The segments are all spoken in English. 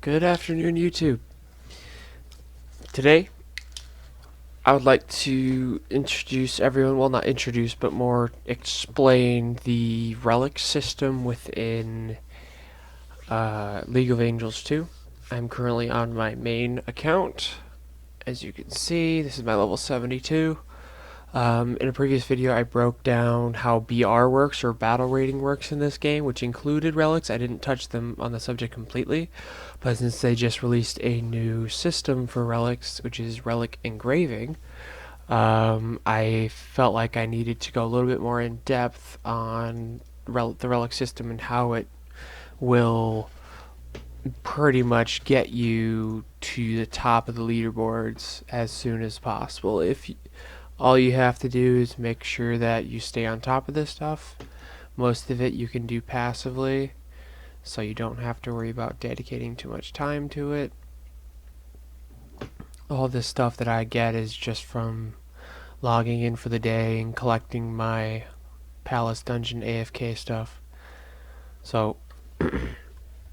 Good afternoon, YouTube. Today, I would like to introduce everyone, well, not introduce, but more explain the Relic system within League of Angels 2. I'm currently on my main account. As you can see, this is my level 72. In a previous video, I broke down how BR works, or battle rating works in this game, which included relics. I didn't touch them on the subject completely, but since they just released a new system for relics, which is relic engraving, I felt like I needed to go a little bit more in depth on the relic system and how it will pretty much get you to the top of the leaderboards as soon as possible. If all you have to do is make sure that you stay on top of this stuff. Most of it you can do passively, so you don't have to worry about dedicating too much time to it. All this stuff that I get is just from logging in for the day and collecting my Palace Dungeon AFK stuff. So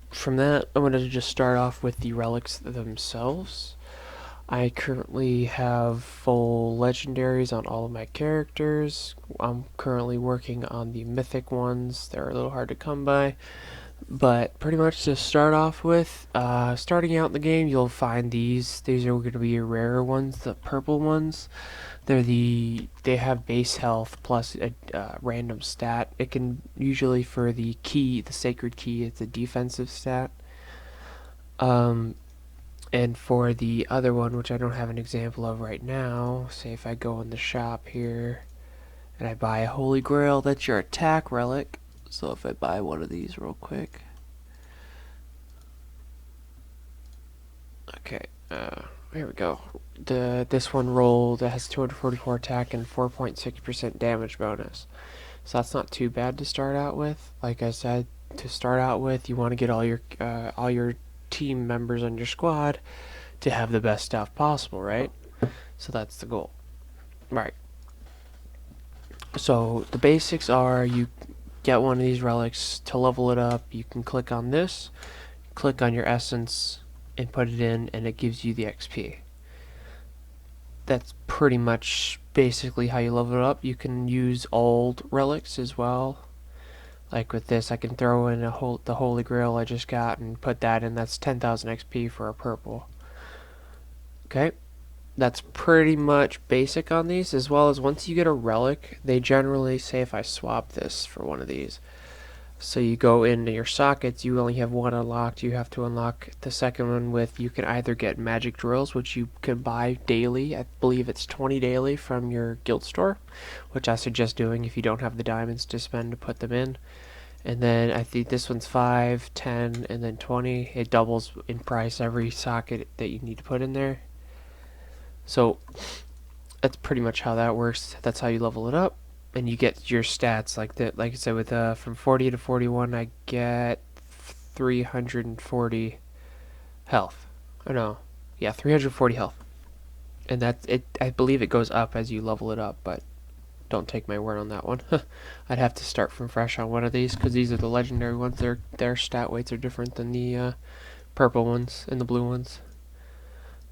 from that, I'm going to just start off with the relics themselves. I currently have full legendaries on all of my characters. I'm currently working on the mythic ones. They're a little hard to come by. But pretty much to start off with, starting out in the game, you'll find these. These are going to be your rarer ones, the purple ones. They have base health plus a random stat. It can usually, for the key, the sacred key, it's a defensive stat. And for the other one, which I don't have an example of right now, say if I go in the shop here and I buy a Holy Grail, that's your attack relic. So if I buy one of these real quick. Okay, here we go. This one rolled, that has 244 attack and 4.6% damage bonus. So that's not too bad to start out with. Like I said, to start out with, you want to get all your team members on your squad to have the best stuff possible, right? So that's the goal. Right. So the basics are, you get one of these relics. To level it up, you can click on this, click on your essence, and put it in, and it gives you the XP. That's pretty much basically how you level it up. You can use old relics as well. Like with this, I can throw in the Holy Grail I just got and put that in. That's 10,000 XP for a purple. Okay, that's pretty much basic on these. As well as once you get a relic, they generally say if I swap this for one of these. So you go into your sockets, you only have one unlocked. You have to unlock the second one with, you can either get magic drills, which you can buy daily. I believe it's 20 daily from your guild store, which I suggest doing if you don't have the diamonds to spend to put them in. And then I think this one's 5, 10, and then 20. It doubles in price every socket that you need to put in there. So that's pretty much how that works. That's how you level it up. And you get your stats like that. Like I said, with from 40 to 41, I get 340 health. Oh no, yeah, 340 health. And that's it. I believe it goes up as you level it up, but don't take my word on that one. I'd have to start from fresh on one of these because these are the legendary ones. Their stat weights are different than the purple ones and the blue ones.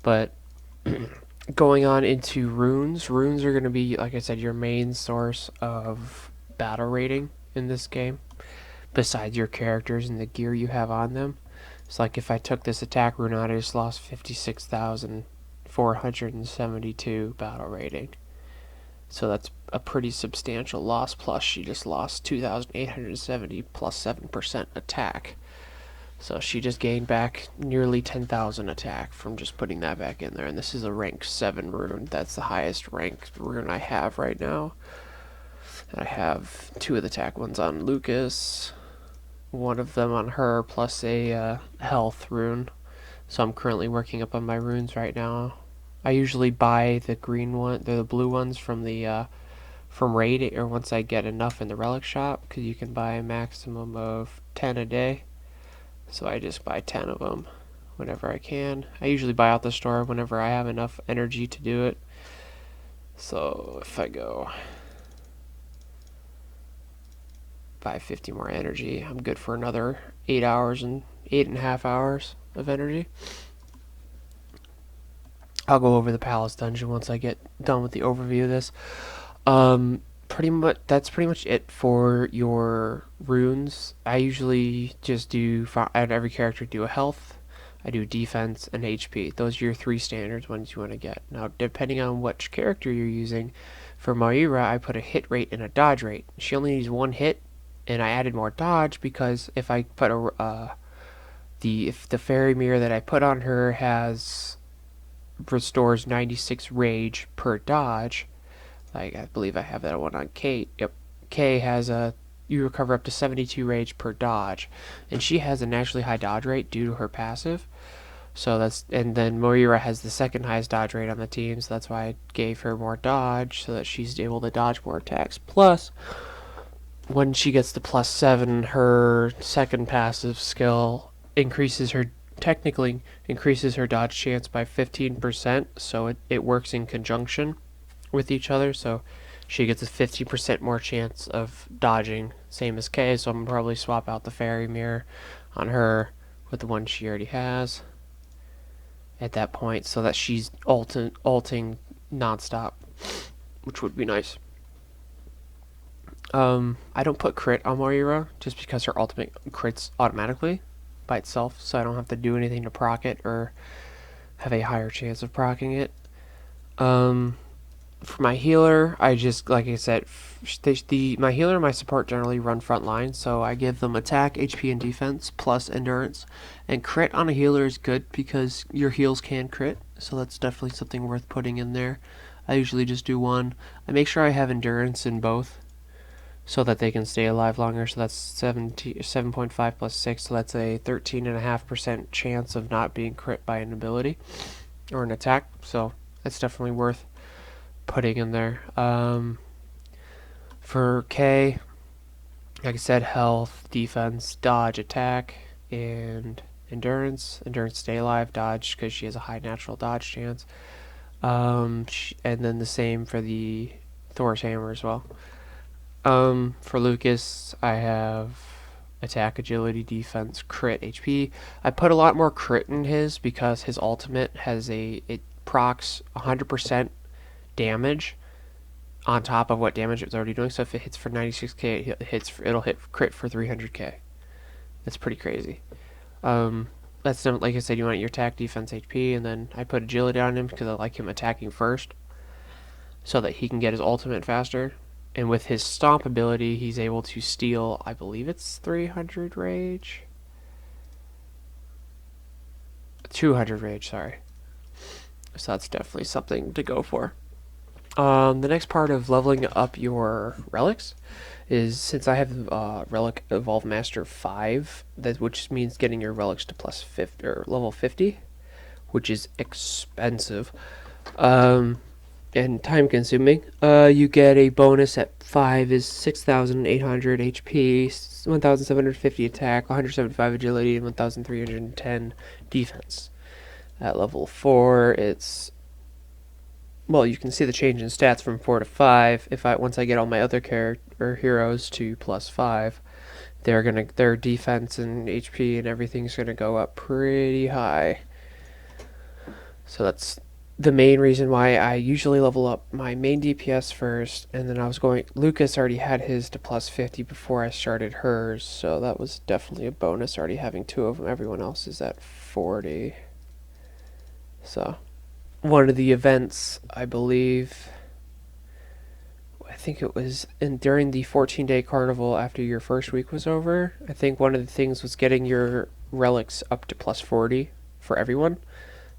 But going on into runes. Runes are going to be, like I said, your main source of battle rating in this game, besides your characters and the gear you have on them. It's like if I took this attack rune out, I just lost 56,472 battle rating. So that's a pretty substantial loss, plus she just lost 2,870 plus 7% attack. So she just gained back nearly 10,000 attack from just putting that back in there. And this is a rank 7 rune. That's the highest ranked rune I have right now. I have 2 of the attack ones on Lucas, one of them on her, plus a health rune. So I'm currently working up on my runes right now. I usually buy the green one, the blue ones from the from raid, or once I get enough in the relic shop, because you can buy a maximum of 10 a day. So I just buy 10 of them whenever I can. I usually buy out the store whenever I have enough energy to do it. So if I go buy 50 more energy, I'm good for another 8 hours and 8.5 hours of energy. I'll go over the palace dungeon once I get done with the overview of this. Pretty much that's pretty much it for your runes. I usually just do at every character do a health, I do defense and HP. Those are your three standards ones you want to get. Now, depending on which character you're using, for Moira, I put a hit rate and a dodge rate. She only needs one hit, and I added more dodge because if I put if the fairy mirror that I put on her restores 96 rage per dodge. Like, I believe I have that one on Kate. Yep. Kay has you recover up to 72 rage per dodge, and she has a naturally high dodge rate due to her passive. So and then Moira has the second highest dodge rate on the team, so that's why I gave her more dodge so that she's able to dodge more attacks. Plus, when she gets to +7, her second passive skill technically increases her dodge chance by 15%, so it works in conjunction with each other, so she gets a 50% more chance of dodging, same as Kay, so I'm going to probably swap out the fairy mirror on her with the one she already has at that point, so that she's ulting nonstop, which would be nice. I don't put crit on Moira just because her ultimate crits automatically by itself, so I don't have to do anything to proc it or have a higher chance of proccing it. For my healer, I just, like I said, my healer and my support generally run front line, so I give them attack, HP, and defense, plus endurance. And crit on a healer is good because your heals can crit, so that's definitely something worth putting in there. I usually just do one. I make sure I have endurance in both so that they can stay alive longer, so that's 7.5 plus 6, so that's a 13.5% chance of not being crit by an ability or an attack, so that's definitely worth putting in there. For K, like I said, health, defense, dodge, attack, and endurance. Endurance, stay alive, dodge because she has a high natural dodge chance. And then the same for the Thor's hammer as well. For Lucas, I have attack, agility, defense, crit, HP. I put a lot more crit in his because his ultimate has it procs 100% damage on top of what damage it's already doing. So if it hits for 96k, it'll hit crit for 300k. That's pretty crazy. That's like I said, you want your attack, defense, HP, and then I put agility on him because I like him attacking first, so that he can get his ultimate faster. And with his stomp ability, he's able to steal, I believe it's 300 rage, 200 rage. Sorry. So that's definitely something to go for. The next part of leveling up your relics is, since I have Relic Evolve Master 5, which means getting your relics to +50 or level 50, which is expensive and time consuming. You get a bonus at 5 is 6,800 HP, 1,750 attack, 175 agility, and 1,310 defense. At level 4, it's, well, you can see the change in stats from 4 to 5. Once I get all my other heroes to +5, their defense and HP and everything's gonna go up pretty high. So that's the main reason why I usually level up my main DPS first, and then Lucas already had his to +50 before I started hers, so that was definitely a bonus already having 2 of them. Everyone else is at 40. So one of the events, I think it was during the 14-day carnival after your first week was over, I think one of the things was getting your relics up to +40 for everyone.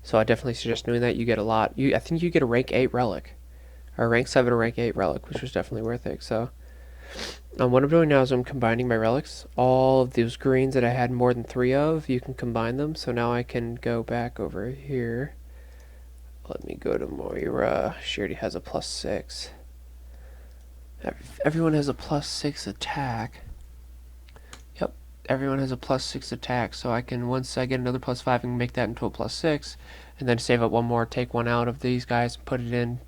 So I definitely suggest doing that. You get a lot. I think you get a rank 8 relic, or rank 7 or rank 8 relic, which was definitely worth it. So what I'm doing now is I'm combining my relics. All of those greens that I had more than 3 of, you can combine them. So now I can go back over here. Let me go to Moira. She already has a +6. Everyone has a +6 attack. Yep, everyone has a +6 attack. So I can, once I get another +5, I can make that into a +6, and then save up one more, take one out of these guys, put it in,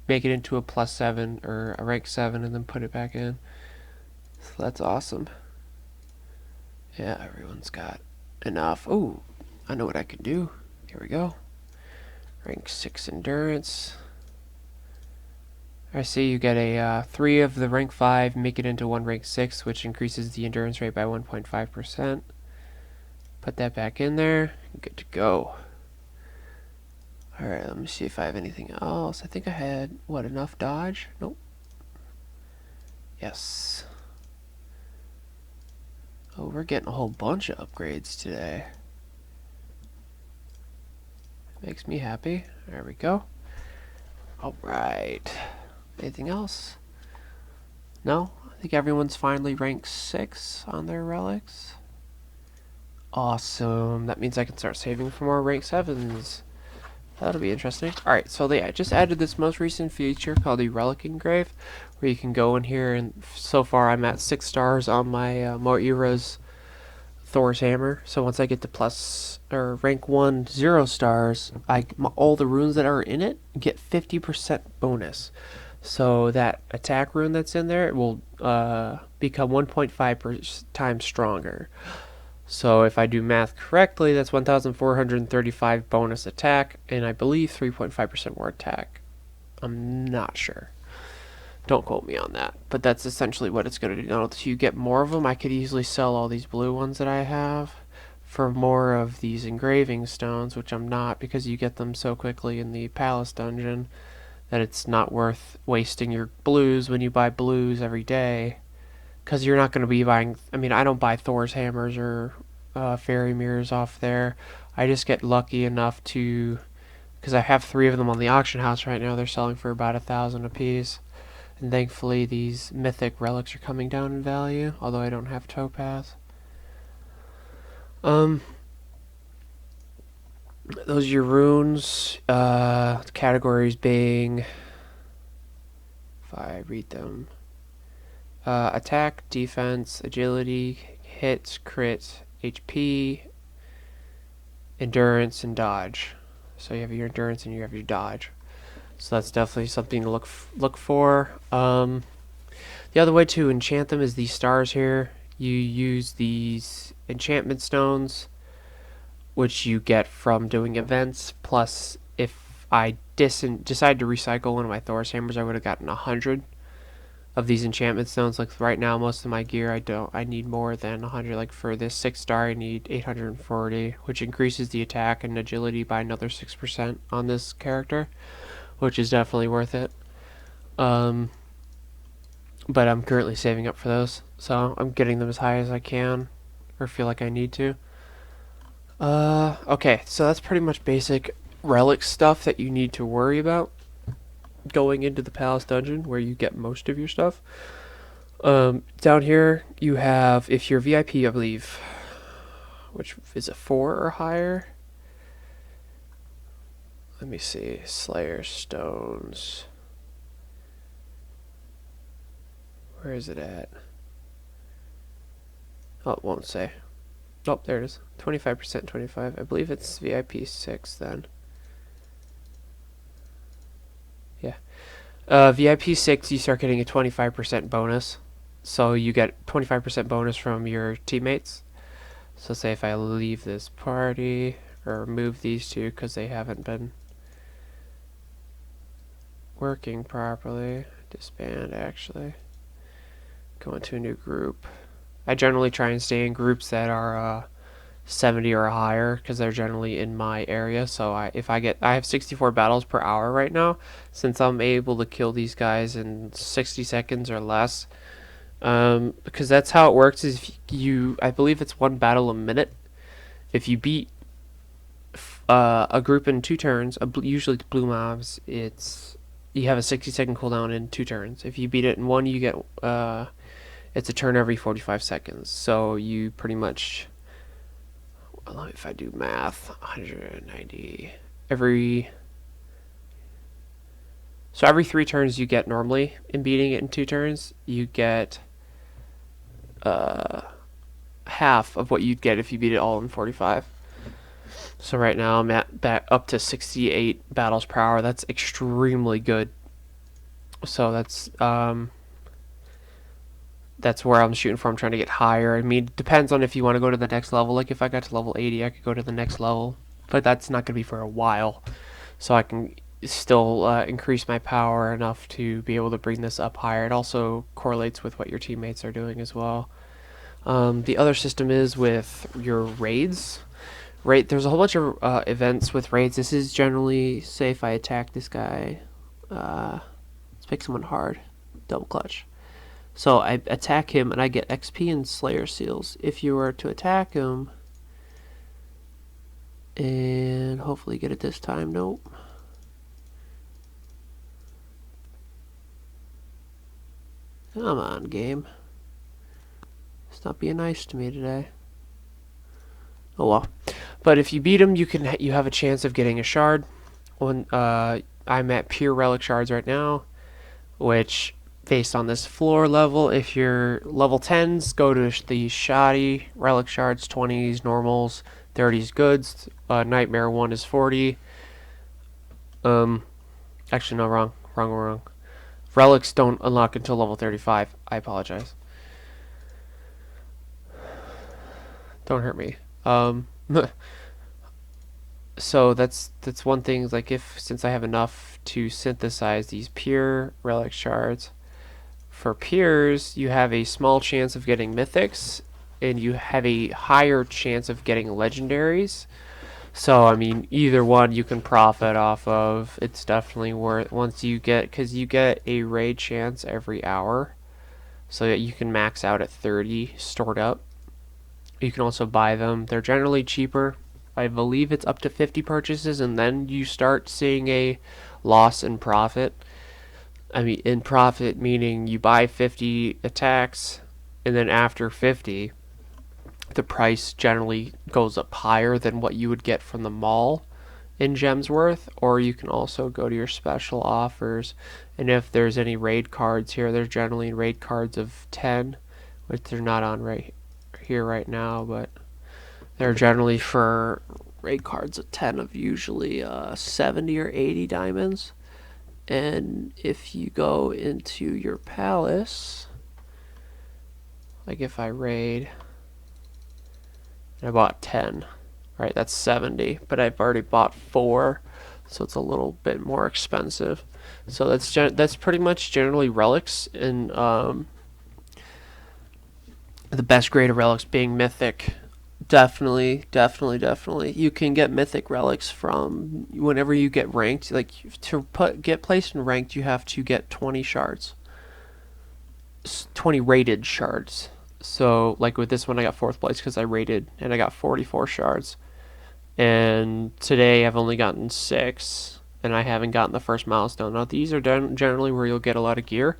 make it into a +7 or a rank 7, and then put it back in. So that's awesome. Yeah, everyone's got enough. Ooh, I know what I can do. Here we go. Rank 6 endurance. I see you get a 3 of the rank 5, make it into 1 rank 6, which increases the endurance rate by 1.5%. Put that back in there. Good to go. Alright, let me see if I have anything else. I think I had, what, enough dodge? Nope. Yes. Oh, we're getting a whole bunch of upgrades today. Makes me happy. There we go. Alright. Anything else? No? I think everyone's finally ranked 6 on their relics. Awesome. That means I can start saving for more rank 7s. That'll be interesting. Alright, so I just added this most recent feature called the Relic engrave, where you can go in here, and so far I'm at 6 stars on my Moira's Thor's hammer. So once I get to plus or rank 1 0 stars, all the runes that are in it get 50% bonus. So that attack rune that's in there will become 1.5 times stronger. So if I do math correctly, that's 1,435 bonus attack, and I believe 3.5% more attack. I'm not sure. Don't quote me on that. But that's essentially what it's going to do. Now, to get more of them, I could easily sell all these blue ones that I have for more of these engraving stones, which I'm not, because you get them so quickly in the palace dungeon that it's not worth wasting your blues when you buy blues every day. Because you're not going to be buying, I mean, I don't buy Thor's hammers or fairy mirrors off there. I just get lucky enough to, because I have 3 of them on the auction house right now. They're selling for about 1,000 a piece. And thankfully these mythic relics are coming down in value, although I don't have topaz. Those are your runes. Categories being, if I read them, attack, defense, agility, hits, crit, HP, endurance, and dodge. So you have your endurance and you have your dodge. So that's definitely something to look for. The other way to enchant them is these stars here. You use these enchantment stones, which you get from doing events. Plus, if I decide to recycle one of my Thor's hammers, I would have gotten 100 of these enchantment stones. Like right now, most of my gear, I need more than 100. Like for this 6 star, I need 840, which increases the attack and agility by another 6% on this character, which is definitely worth it. But I'm currently saving up for those, so I'm getting them as high as I can, or feel like I need to. Okay, so that's pretty much basic relic stuff that you need to worry about going into the palace dungeon, where you get most of your stuff. Down here you have, if you're VIP, I believe, which is a 4 or higher. Let me see, Slayer stones. Where is it at? Oh, it won't say. Oh, there it is. 25%, 25. I believe it's VIP 6 then. Yeah. VIP 6, you start getting a 25% bonus. So you get 25% bonus from your teammates. So say if I leave this party, or remove these two because they haven't been working properly. Disband, actually. Go into a new group. I generally try and stay in groups that are 70 or higher, because they're generally in my area. So I have 64 battles per hour right now, since I'm able to kill these guys in 60 seconds or less. Because that's how it works. Is I believe it's 1 battle a minute. If you beat a group in 2 turns, usually blue mobs, you have a 60-second cooldown in 2 turns. If you beat it in 1, you get it's a turn every 45 seconds. So you pretty much, well, if I do math, 190 every 3 turns you get normally. In beating it in 2 turns, you get half of what you'd get if you beat it all in 45. So right now I'm at back up to 68 battles per hour. That's extremely good. So that's that's where I'm shooting for. I'm trying to get higher. I mean, it depends on if you want to go to the next level. Like if I got to level 80, I could go to the next level, but that's not going to be for a while. So I can still increase my power enough to be able to bring this up higher. It also correlates with what your teammates are doing as well. The other system is with your raids. Right, there's a whole bunch of events with raids. This is generally, say if I attack this guy, let's pick someone hard, double clutch. So I attack him and I get XP and Slayer Seals. If you were to attack him, and hopefully get it this time, nope. Come on, game. Stop being nice to me today. Oh well. But if you beat him, you have a chance of getting a shard. When I'm at pure relic shards right now, which based on this floor level, if you're level 10s, go to the shoddy relic shards, 20s normals, 30s goods. Nightmare 1 is 40. Actually no, wrong. Relics don't unlock until level 35. I apologize. Don't hurt me. So that's one thing. Like since I have enough to synthesize these pure relic shards, for pures you have a small chance of getting mythics, and you have a higher chance of getting legendaries. So I mean, either one you can profit off of. It's definitely worth once you get, because you get a raid chance every hour, so that you can max out at 30 stored up. You can also buy them. They're generally cheaper. I believe it's up to 50 purchases, and then you start seeing a loss in profit. I mean, in profit meaning you buy 50 attacks, and then after 50, the price generally goes up higher than what you would get from the mall in Gemsworth. Or you can also go to your special offers, and if there's any raid cards here, there's generally raid cards of 10, which they're not on right here right now, but they're generally for raid cards of 10 of usually 70 or 80 diamonds. And if you go into your palace, like if I raid and I bought 10, right, that's 70, but I've already bought 4, so it's a little bit more expensive. So that's pretty much generally relics, and the best grade of relics being mythic. Definitely. You can get mythic relics from whenever you get ranked. Like to get placed in ranked, you have to get 20 shards, 20 rated shards. So like with this one, I got 4th place because I rated and I got 44 shards. And today I've only gotten 6, and I haven't gotten the first milestone. Now these are generally where you'll get a lot of gear.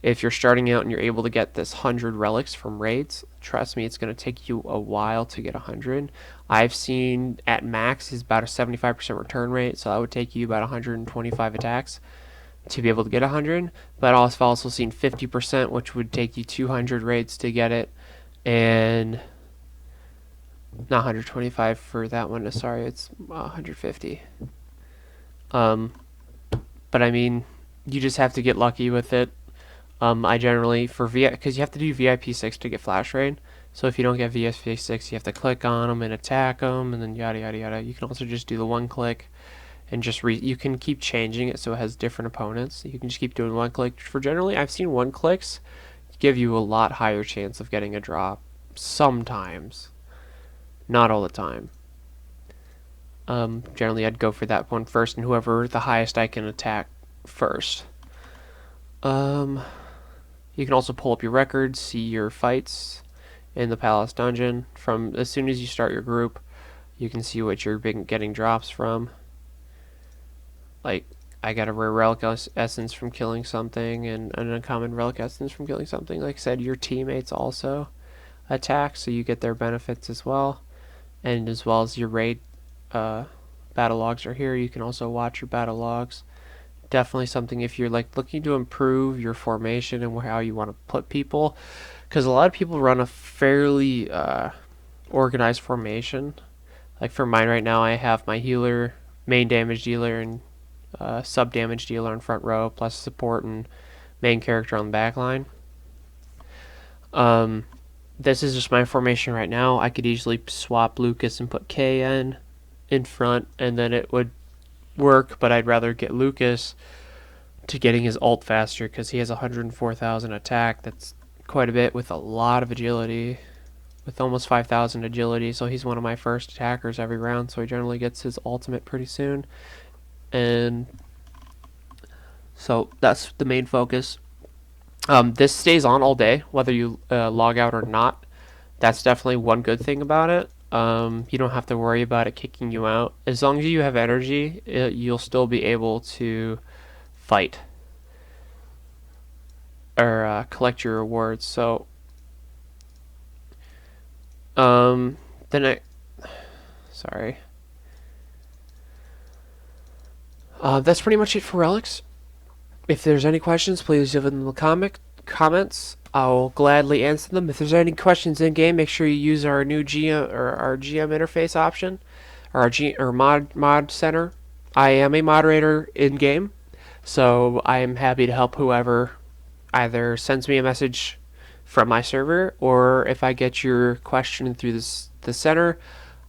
If you're starting out and you're able to get this 100 relics from raids, trust me, it's going to take you a while to get 100. I've seen at max is about a 75% return rate, so that would take you about 125 attacks to be able to get 100. But I've also seen 50%, which would take you 200 raids to get it, and not 125 for that one. Sorry, it's 150. But I mean, you just have to get lucky with it. I generally, for because you have to do VIP 6 to get flash raid. So if you don't get VIP 6, you have to click on them and attack them, and then yada yada yada. You can also just do the 1 click, and just you can keep changing it so it has different opponents. You can just keep doing 1 click. For generally, I've seen 1 clicks give you a lot higher chance of getting a drop. Sometimes, not all the time. Generally, I'd go for that one first, and whoever the highest I can attack first. You can also pull up your records, see your fights in the palace dungeon. From as soon as you start your group, you can see what you're getting drops from. Like, I got a rare relic essence from killing something, and an uncommon relic essence from killing something. Like I said, your teammates also attack, so you get their benefits as well. And as well as your raid battle logs are here. You can also watch your battle logs. Definitely something if you're like looking to improve your formation and how you want to put people, because a lot of people run a fairly organized formation. Like for mine right now, I have my healer, main damage dealer, and sub damage dealer in front row, plus support and main character on the back line. This is just my formation right now. I could easily swap Lucas and put KN in front, and then it would work, but I'd rather get Lucas to getting his ult faster because he has 104,000 attack. That's quite a bit with a lot of agility, with almost 5,000 agility. So he's one of my first attackers every round. So he generally gets his ultimate pretty soon, and so that's the main focus. This stays on all day, whether you log out or not. That's definitely one good thing about it. You don't have to worry about it kicking you out. As long as you have energy, you'll still be able to fight or collect your rewards. So, then sorry. That's pretty much it for relics. If there's any questions, please leave them in the comments. I'll gladly answer them. If there's any questions in game, make sure you use our new GM or our GM interface option, or our mod center. I am a moderator in game, so I am happy to help whoever either sends me a message from my server, or if I get your question through the center.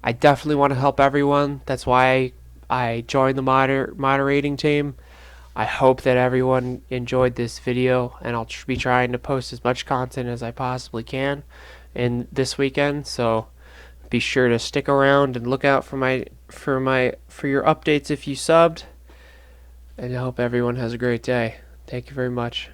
I definitely want to help everyone. That's why I joined the moderating team. I hope that everyone enjoyed this video, and I'll be trying to post as much content as I possibly can in this weekend. So be sure to stick around and look out for your updates if you subbed. And I hope everyone has a great day. Thank you very much.